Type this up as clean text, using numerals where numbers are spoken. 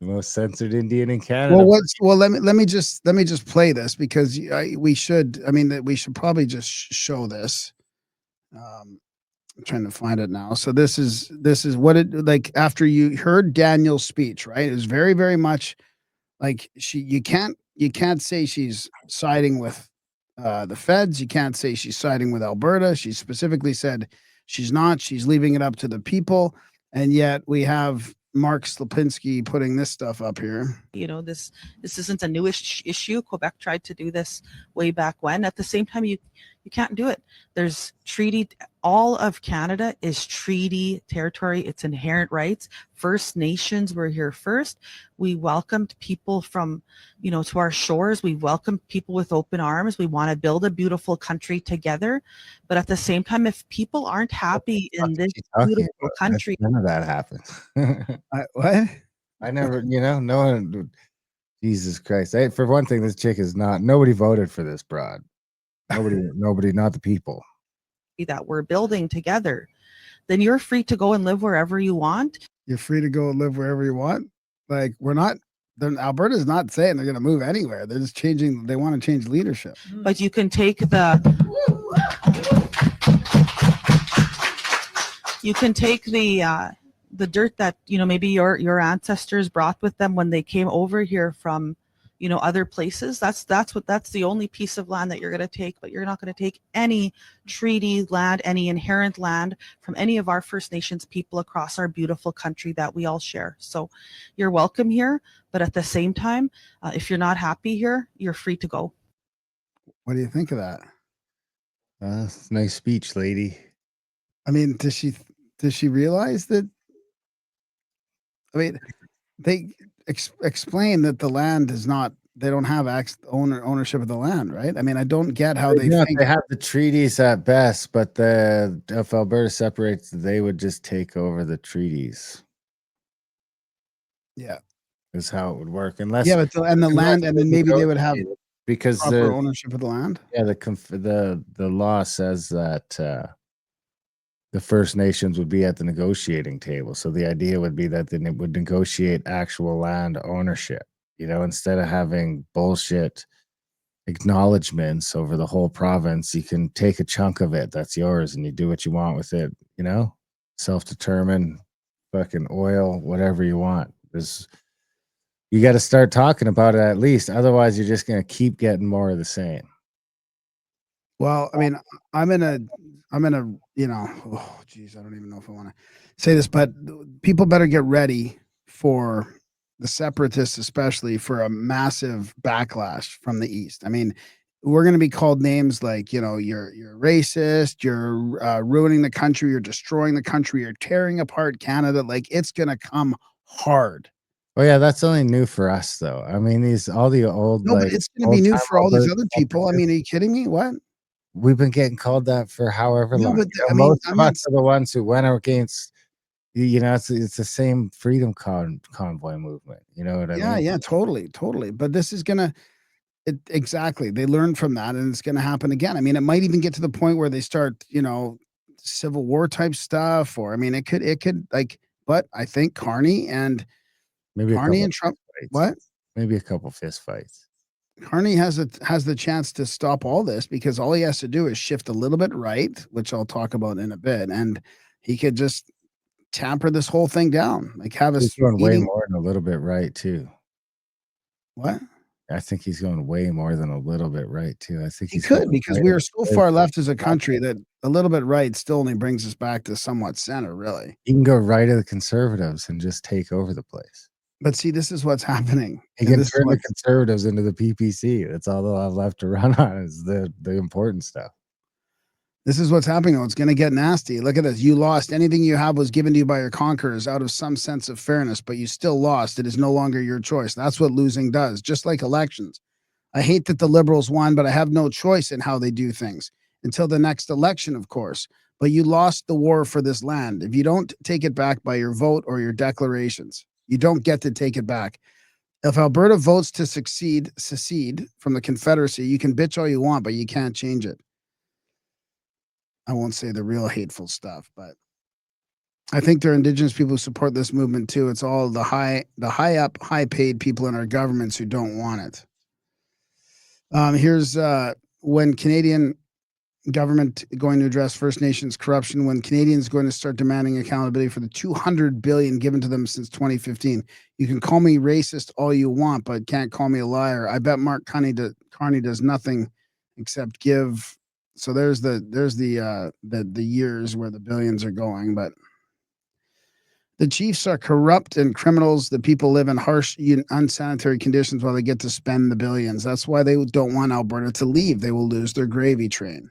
The most censored Indian in Well, Canada. let me just play this because we should. I mean, that we should probably just show this. Um, I'm trying to find it now. So this is what it like after you heard Daniel's speech, right? It was very very much like you can't say she's siding with the feds. You can't say she's siding with Alberta. She specifically said she's not. She's leaving it up to the people. And yet we have Mark Slapinski putting this stuff up here. This isn't a newish issue. Quebec tried to do this way back when. At the same time, you can't do it. There's treaty. All of Canada is treaty territory. It's inherent rights. First Nations were here first. We welcomed people from, to our shores. We welcomed people with open arms. We want to build a beautiful country together. But at the same time, if people aren't happy in this beautiful country, none of that happened. What? I never, no one. Jesus Christ! For one thing, this chick is not. Nobody voted for this broad. Nobody, not the people. that we're building together, then you're free to go and live wherever you want. You're free to go and live wherever you want. Like we're not. Alberta's not saying they're going to move anywhere. They're just changing. They want to change leadership. But you can take the dirt that maybe your ancestors brought with them when they came over here from other places. That's the only piece of land that you're going to take. But you're not going to take any treaty land, any inherent land from any of our First Nations people across our beautiful country that we all share. So you're welcome here, but at the same time, if you're not happy here, you're free to go. What do you think of that? Nice speech, lady. I mean, does she realize that? I mean, they explain that the land is not. They don't have ownership of the land, right? I mean, I don't get how they think. They have the treaties at best, but if Alberta separates, they would just take over the treaties. Yeah, is how it would work. Unless the land, and then maybe they would have because proper ownership of the land. Yeah, the law says that the First Nations would be at the negotiating table. So the idea would be that then it would negotiate actual land ownership, instead of having bullshit acknowledgements over the whole province. You can take a chunk of it that's yours and you do what you want with it, self-determined, fucking oil, whatever you want. You got to start talking about it at least. Otherwise, you're just going to keep getting more of the same. Well, I mean, I'm in a, oh, geez, I don't even know if I want to say this, but people better get ready for the separatists, especially for a massive backlash from the East. I mean, we're going to be called names like, you're racist, you're ruining the country, you're destroying the country, you're tearing apart Canada. Like it's going to come hard. Oh yeah, that's only new for us though. I mean, all the old. No, but it's going to be new for all these other people. I mean, are you kidding me? What? We've been getting called that for however long. But most of us are the ones who went against. It's the same freedom convoy movement. You know what I mean? Yeah, totally. But this is gonna. Exactly. They learned from that, and it's going to happen again. I mean, it might even get to the point where they start, Civil War type stuff, or I mean, it could like. But I think Carney and Trump. What? Maybe a couple fist fights. Carney has the chance to stop all this because all he has to do is shift a little bit right, which I'll talk about in a bit, and he could just tamper this whole thing down. Like have us going way more than a little bit right too. What? I think he's going way more than a little bit right too. I think he could because we are so far left as a country that a little bit right still only brings us back to somewhat center. Really, you can go right of the conservatives and just take over the place. But see, this is what's happening. You can turn the conservatives into the PPC. That's all they'll have left to run on is the important stuff. This is what's happening. Though. It's going to get nasty. Look at this. You lost. Anything you have was given to you by your conquerors out of some sense of fairness, but you still lost. It is no longer your choice. That's what losing does, just like elections. I hate that the Liberals won, but I have no choice in how they do things until the next election, of course. But you lost the war for this land. If you don't take it back by your vote or your declarations, you don't get to take it back. If Alberta votes to secede from the Confederacy, you can bitch all you want, but you can't change it. I won't say the real hateful stuff, but I think there are Indigenous people who support this movement too. It's all the high up, high paid people in our governments who don't want it. Here's when Canadian government going to address First Nations corruption, when Canadians going to start demanding accountability for the $200 billion given to them since 2015. You can call me racist all you want, but can't call me a liar. I bet Mark Carney does nothing except give. So there's the years where the billions are going, but the chiefs are corrupt and criminals. The people live in harsh, unsanitary conditions while they get to spend the billions. That's why they don't want Alberta to leave. They will lose their gravy train.